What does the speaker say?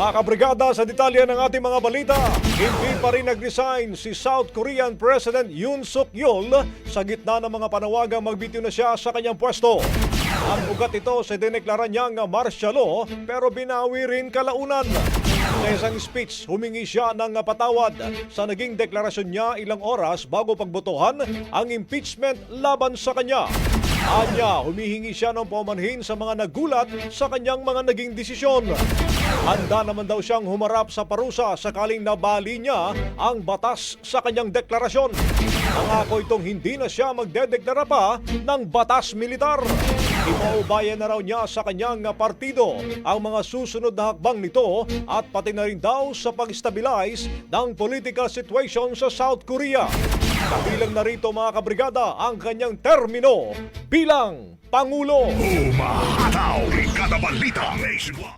Mga kabrigada, sa detalye ng ating mga balita, hindi pa rin nag-resign si South Korean President Yoon Suk Yeol sa gitna ng mga panawagang magbitiw na siya sa kanyang pwesto. Ang ugat ito sa dineklara niyang martial law pero binawi rin kalaunan. Sa isang speech, humingi siya ng patawad sa naging deklarasyon niya ilang oras bago pagbotohan ang impeachment laban sa kanya. Anya, humihingi siya ng paumanhin sa mga nagulat sa kanyang mga naging desisyon. Handa naman daw siyang humarap sa parusa sakaling nabali niya ang batas sa kanyang deklarasyon. Nangako itong hindi na siya magdedeklara pa ng batas militar. Ipaubayan na raw niya sa kanyang partido ang mga susunod na hakbang nito at pati na rin daw sa pag-stabilize ng political situation sa South Korea. Kabilang na rito mga kabrigada ang kanyang termino bilang Pangulo. Umahataw! Kada balita nationwide.